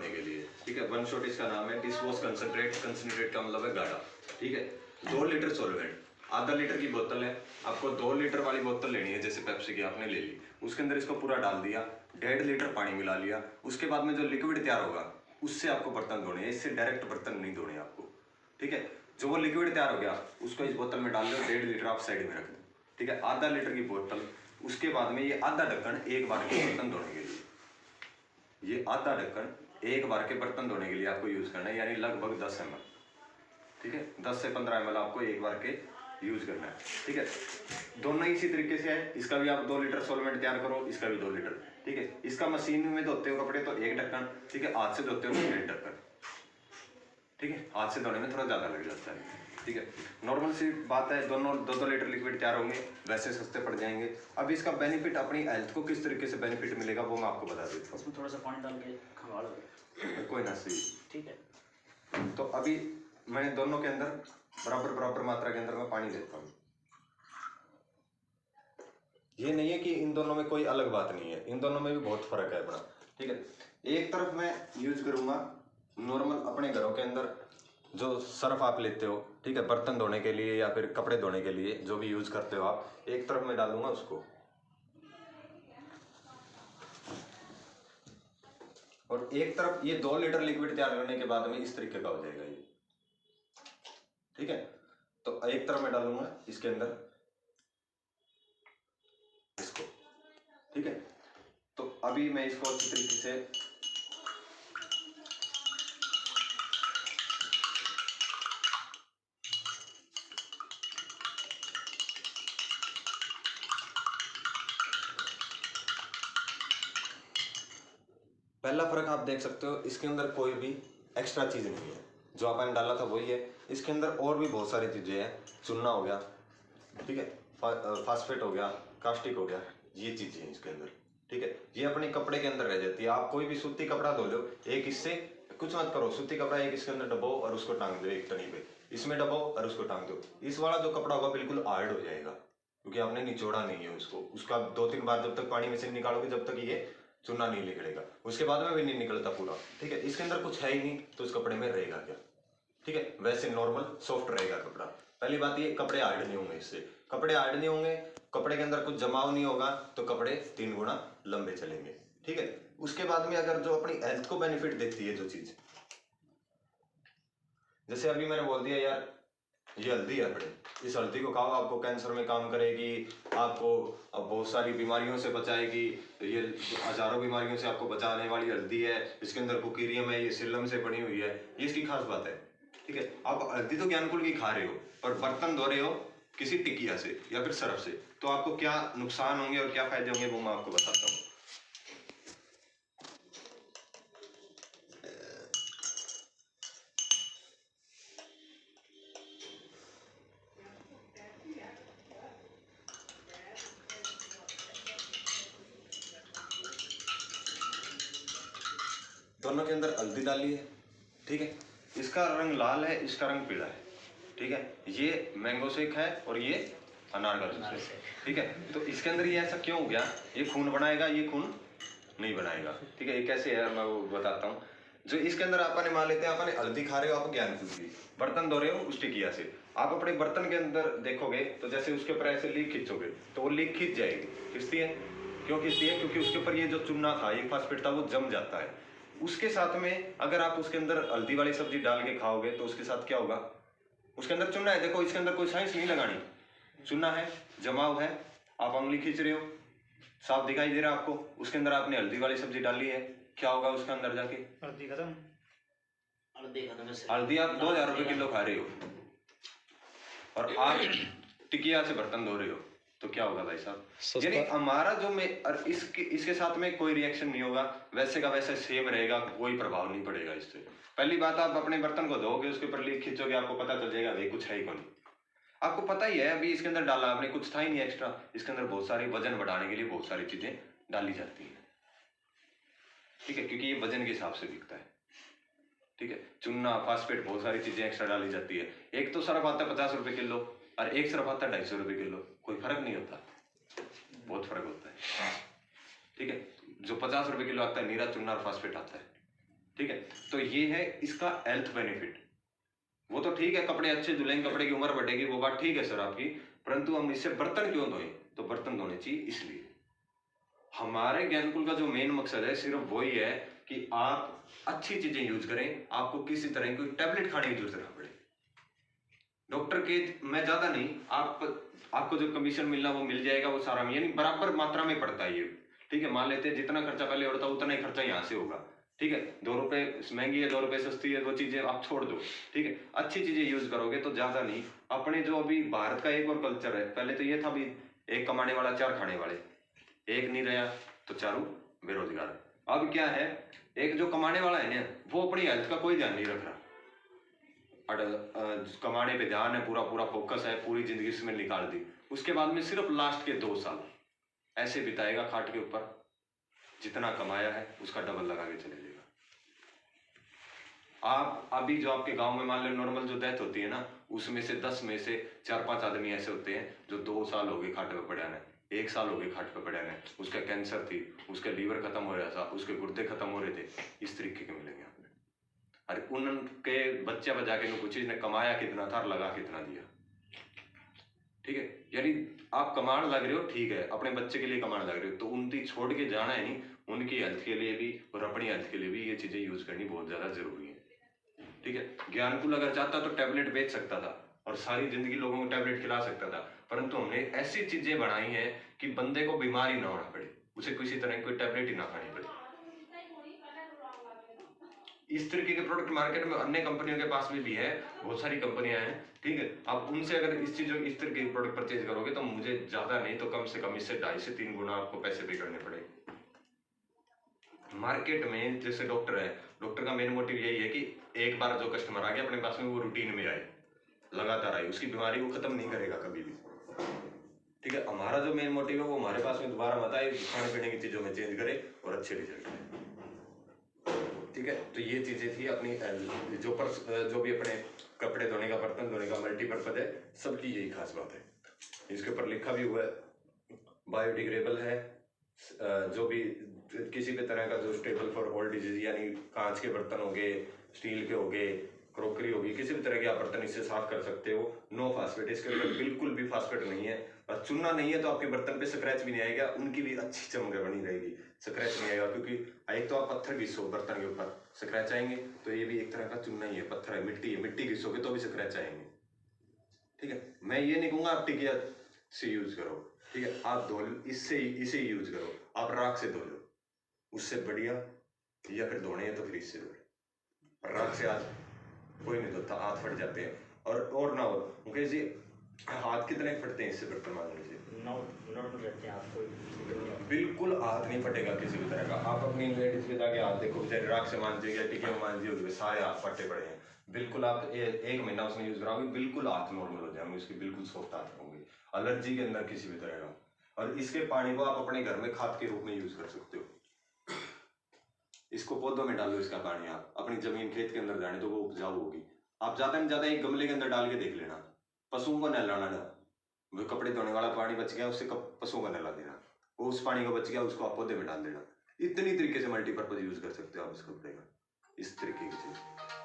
धोने के लिए, ठीक है। वन शॉट इसका नाम है, डिश वॉश कंसंट्रेट। कंसंट्रेट का मतलब है गाढ़ा, ठीक है। 2 लीटर सॉल्वेंट, आधा लीटर की बोतल है, आपको 2 लीटर वाली बोतल लेनी है, जैसे पेप्सी की आपने ले ली, उसके अंदर इसको पूरा डाल दिया, 1.5 लीटर पानी मिला लिया। उसके बाद में जो लिक्विड तैयार होगा उससे आपको बर्तन धोने हैं, इससे डायरेक्ट बर्तन नहीं धोने आपको, ठीक है। जो वो लिक्विड तैयार हो गया उसको इस बोतल में डाल दो, 1.5 लीटर आप साइड में रख दो, ठीक है। आधा लीटर की बोतल, उसके बाद में ये आधा ढक्कन एक बार के बर्तन धोने के लिए, ये आधा ढक्कन एक बार के बर्तन धोने के लिए आपको यूज करना है, यानी लगभग 10 ml, ठीक है। 10 से 15 ml आपको एक बार के यूज करना है, ठीक है। दोनों इसी तरीके से है, इसका भी आप 2 लीटर सॉल्वेंट तैयार करो, इसका भी 2 लीटर, ठीक है। इसका मशीन में धोते हो कपड़े तो 1 ढक्कन, ठीक है। हाथ से धोते हो तो 1.5 ढक्कन, ठीक है। हाथ से धोने में थोड़ा ज्यादा लग जाता है, ठीक है। नॉर्मल सी बात है, दोनों 2-2 लीटर लिक्विड तैयार होंगे, वैसे सस्ते पड़ जाएंगे। अब इसका बेनिफिट, अपनी हेल्थ को किस तरीके से बेनिफिट मिलेगा वो मैं आपको बता देता हूँ। उसमें थोड़ा सा पानी डाल के खंगाल दो, कोई ना, सही, ठीक है। तो अभी मैं दोनों के अंदर बराबर मात्रा के अंदर मैं पानी देता हूँ। ये नहीं है कि इन दोनों में कोई अलग बात नहीं है, इन दोनों में भी बहुत फर्क है अपना, ठीक है। एक तरफ मैं यूज करूंगा नॉर्मल अपने घरों के अंदर जो सर्फ आप लेते हो, ठीक है, बर्तन धोने के लिए या फिर कपड़े धोने के लिए जो भी यूज करते हो आप, एक तरफ मैं डालूंगा उसको, और एक तरफ ये 2 लीटर लिक्विड तैयार करने के बाद में इस तरीके का हो जाएगा ये, ठीक है। तो एक तरफ मैं डालूंगा इसके अंदर इसको, ठीक है। तो अभी मैं इसको अच्छी तरीके से पहला फर्क आप देख सकते हो, इसके अंदर कोई भी एक्स्ट्रा चीज नहीं है, जो आपने डाला था वही है। इसके अंदर और भी बहुत सारी चीजें हैं, चूना हो गया, ठीक है, फास्फेट हो गया, कास्टिक हो गया, ये चीजें हैं इसके अंदर, ठीक है। ये अपने कपड़े के अंदर रह जाती है। आप कोई भी सूती कपड़ा धो लो, एक इससे कुछ मत करो, सूती कपड़ा एक इसके अंदर डबो और उसको टांग दो एक तनी पे, इसमें डबो और उसको टांग दो। इस वाला जो कपड़ा होगा बिल्कुल हार्ड हो जाएगा, क्योंकि आपने निचोड़ा नहीं है उसको। उसका 2-3 बार जब तक पानी में से निकालोगे जब तक ये चूना नहीं निकलेगा, उसके बाद में भी नहीं निकलता पूरा, ठीक है। इसके अंदर कुछ है ही नहीं तो उस कपड़े में रहेगा क्या, ठीक है। वैसे नॉर्मल सॉफ्ट रहेगा कपड़ा। पहली बात ये, कपड़े हार्ड नहीं होंगे इससे, कपड़े हार्ड नहीं होंगे, कपड़े के अंदर कुछ जमाव नहीं होगा, तो कपड़े 3 गुना लंबे चलेंगे, ठीक है। उसके बाद में अगर जो अपनी हेल्थ को बेनिफिट देती है जो चीज, जैसे अभी मैंने बोल दिया यार ये हल्दी है अपने, इस हल्दी को खाओ, आपको कैंसर में काम करेगी, आपको बहुत सारी बीमारियों से बचाएगी, ये हजारों बीमारियों से आपको बचाने वाली हल्दी है, इसके अंदर कुकीरियम है, ये सिलम से बनी हुई है, ये इसकी खास बात है, ठीक है। आप हल्दी तो ज्ञानकुल की खा रहे हो, पर बर्तन धो रहे हो किसी टिकिया से या फिर सरफ से, तो आपको क्या नुकसान होंगे और क्या फायदे होंगे वो मैं आपको बताता हूँ। दोनों के अंदर हल्दी डाली है, ठीक है। इसका रंग लाल है, इसका रंग पीला है, ठीक है। ये मैंगो शेक है और ये अनार का जूस है, ठीक है। तो इसके अंदर ये ऐसा क्यों हो गया, ये खून बनाएगा, ये खून नहीं बनाएगा, ठीक है। ये कैसे है मैं वो बताता हूँ। जो इसके अंदर आपने मान लेते हैं, आपने हल्दी खा रहे हो, आप ज्ञानकुल की बर्तन धो रहे हो उस टिकिया से, आप अपने बर्तन के अंदर देखोगे तो जैसे उसके ऊपर ऐसे लीक खींचोगे तो वो लीक खींच जाएगी, खींचती है। क्यों खींचती है, क्योंकि उसके ऊपर ये जो चूना था, ये फास्फेट था, वो जम जाता है। उसके साथ में अगर आप उसके अंदर हल्दी वाली सब्जी डाल के खाओगे तो उसके साथ क्या होगा, उसके अंदर चूना है, देखो इसके अंदर कोई साइंस नहीं लगानी, चूना है, जमाव है, आप उंगली खींच रहे हो, साफ दिखाई दे रहा है आपको। उसके अंदर आपने हल्दी वाली सब्जी डाली है, क्या होगा उसके अंदर जाके, हल्दी खत्म, हल्दी आप 2000 रुपए किलो खा रहे हो और आप टिकिया से बर्तन धो रहे हो, तो क्या होगा भाई साहब। यानी हमारा जो में और इसके साथ में कोई रिएक्शन नहीं होगा, वैसे का वैसे सेम रहेगा, कोई प्रभाव नहीं पड़ेगा इससे। पहली बात, आप अपने बर्तन को धोगे, उसके ऊपर लीक खींचोगे, आपको पता चल जाएगा भाई कुछ है ही कौन। आपको पता ही है, अभी इसके अंदर डाला आपने, कुछ था ही नहीं एक्स्ट्रा। इसके अंदर बहुत सारी वजन बढ़ाने के लिए बहुत सारी चीजें डाली जाती है, ठीक है, क्योंकि ये वजन के हिसाब से बिकता है, ठीक है। चूना, फास्फेट, बहुत सारी चीजें एक्स्ट्रा डाली जाती है। एक तो सरफ आता है 50 रुपए किलो और एक सरफ आता है 250 रुपए किलो, कोई फर्क नहीं होता, बहुत फर्क होता है, ठीक है। जो 50 रुपए किलो आता है नीरा चूना और फास्फेट आता है, ठीक है, तो ये है इसका हेल्थ बेनिफिट। वो तो ठीक है, कपड़े अच्छे धुलेंगे, कपड़े की उम्र बढ़ेगी, वो बात ठीक है सर आपकी, परंतु हम इससे बर्तन क्यों धोएं? तो बर्तन धोने चाहिए इसलिए। हमारे ज्ञानकुल का जो मेन मकसद है सिर्फ वही है कि आप अच्छी चीजें यूज करें, आपको किसी तरह की टैबलेट खाने की जरूरत ना पड़े। डॉक्टर के मैं ज्यादा नहीं, आपको जो कमीशन मिलना वो मिल जाएगा, वो सारा यानी बराबर मात्रा में पड़ता है ये। ठीक है, मान लेते हैं जितना खर्चा पहले होता है उतना ही खर्चा यहाँ से होगा। ठीक है, 2 रुपए महंगी है 2 रुपए सस्ती है, वो चीजें आप छोड़ दो। ठीक है, अच्छी चीजें यूज करोगे तो ज्यादा नहीं। अपने जो अभी भारत का एक और कल्चर है, पहले तो ये था भी एक कमाने वाला 4 खाने वाले, एक नहीं रहा तो चारों बेरोजगार। अब क्या है, एक जो कमाने वाला है ना वो अपनी हेल्थ का कोई ध्यान नहीं रख रहा, कमाने पे ध्यान है, पूरा पूरा फोकस है, पूरी जिंदगी उसमें निकाल दी, उसके बाद में सिर्फ लास्ट के 2 साल ऐसे बिताएगा खाट के ऊपर, जितना कमाया है उसका डबल लगा के चले जाएगा। आप अभी जो आपके गांव में मान लो नॉर्मल जो डेथ होती है ना, उसमें से 10 में से 4-5 आदमी ऐसे होते हैं जो 2 साल हो गए खाट पे पड़े हैं, 1 साल हो गए खाट पे पड़े हैं, उसका कैंसर थी, उसका लीवर खत्म हो रहा था, उसके गुर्दे खत्म हो रहे थे, इस तरीके के मिलेंगे आपने। अरे उनके बच्चे बजा के कुछ चीज ने कमाया कितना था और लगा कितना दिया। ठीक है, यानी आप कमाने लग रहे हो, ठीक है, अपने बच्चे के लिए कमाने लग रहे हो, तो उनकी छोड़ के जाना है नहीं, उनकी हेल्थ के लिए भी और अपनी हेल्थ के लिए भी ये चीजें यूज करनी बहुत ज्यादा जरूरी है। ठीक है, ज्ञानकुल अगर चाहता तो टैबलेट बेच सकता था और सारी जिंदगी लोगों को टैबलेट खिला सकता था, परंतु हमने ऐसी चीजें बनाई हैं कि बंदे को बीमारी ना होना पड़े, उसे किसी तरह की कोई टैबलेट ही ना खानी पड़े। इस तरीके के प्रोडक्ट मार्केट में अन्य कंपनियों के पास में भी है, बहुत सारी कंपनियां हैं। ठीक है, आप उनसे अगर इस तरीके के प्रोडक्ट परचेज करोगे तो मुझे ज्यादा नहीं तो कम से कम इससे 2.5 से 3 गुना आपको पैसे पे करने पड़े। मार्केट में जैसे डॉक्टर है, डॉक्टर का मेन मोटिव यही है कि एक बार जो कस्टमर आ गया अपने पास में वो रूटीन में आए, लगातार आए, उसकी बीमारी को खत्म नहीं करेगा कभी भी। ठीक है, हमारा जो मेन मोटिव है वो हमारे पास में दोबारा मत आए, खाने पीने की चीजों में चेंज करे और अच्छे रिजल्ट आए। ठीक है, तो ये चीजें थी अपनी जो भी अपने कपड़े धोने का, बर्तन धोने का मल्टीपर्पज है, सबकी यही खास बात है। इसके ऊपर लिखा भी हुआ है बायोडिग्रेडेबल है, जो भी किसी भी तरह का जो स्टेबल फॉर ऑल डिजीज, यानी कांच के बर्तन हो गए, स्टील के हो गए, क्रोकरी होगी, किसी भी तरह के आप बर्तन इससे साफ कर सकते हो। नो फास्फेट, इसके अंदर बिल्कुल भी फास्फेट नहीं है, और चूना नहीं है तो आपके बर्तन पे स्क्रैच भी नहीं आएगा, उनकी भी अच्छी चमक बनी रहेगी, स्क्रैच नहीं आएगा। क्योंकि एक तो आप पत्थर घिसो बर्तन के ऊपर स्क्रैच आएंगे, तो ये भी एक तरह का चूना ही है, पत्थर है, मिट्टी है, मिट्टी घिसोगे तो भी स्क्रैच आएंगे। ठीक है, मैं ये नहीं कहूंगा आप टिकिया से यूज करो, ठीक है, आप धो इसे यूज करो, आप राख से धो लो, उससे बढ़िया, या फिर धोने हैं तो फिर इससे धो। राख से आज कोई नहीं धोता, हाथ फट जाते हैं, और ना हो मुकेश जी, हाथ कितने फटते हैं इससे बर्तन मांजने से? नॉर्मल रहते हैं, आपको बिल्कुल हाथ नहीं फटेगा किसी भी तरह का। आप अपनी लेडीज के जाके हाथ देखो, बेचारे राख से मांजिएगा, टिकिया में मांजिए, सारे हाथ फटे पड़े हैं। बिल्कुल आप 1 महीना उसने यूज कराओगे, बिल्कुल हाथ नॉर्मल हो जाएंगे, उसके बिल्कुल सॉफ्ट हाथ होंगे, एलर्जी के अंदर किसी भी तरह का। और इसके पानी को आप अपने घर में खाद के रूप में यूज कर सकते हो, इसको पौधों में डालो, इसका पानी आप अपनी जमीन खेत के अंदर जाने तो वो उपजाऊ होगी। आप ज्यादा नहीं ज्यादा एक गमले के अंदर डाल के देख लेना, पशुओं को नहलाना, वो कपड़े धोने वाला पानी बच गया उससे पशुओं को नहला देना, वो उस पानी को बच गया उसको आप पौधे में डाल देना। इतनी तरीके से मल्टीपर्पज यूज कर सकते हो आप इस कपड़े का, इस तरीके की चीज।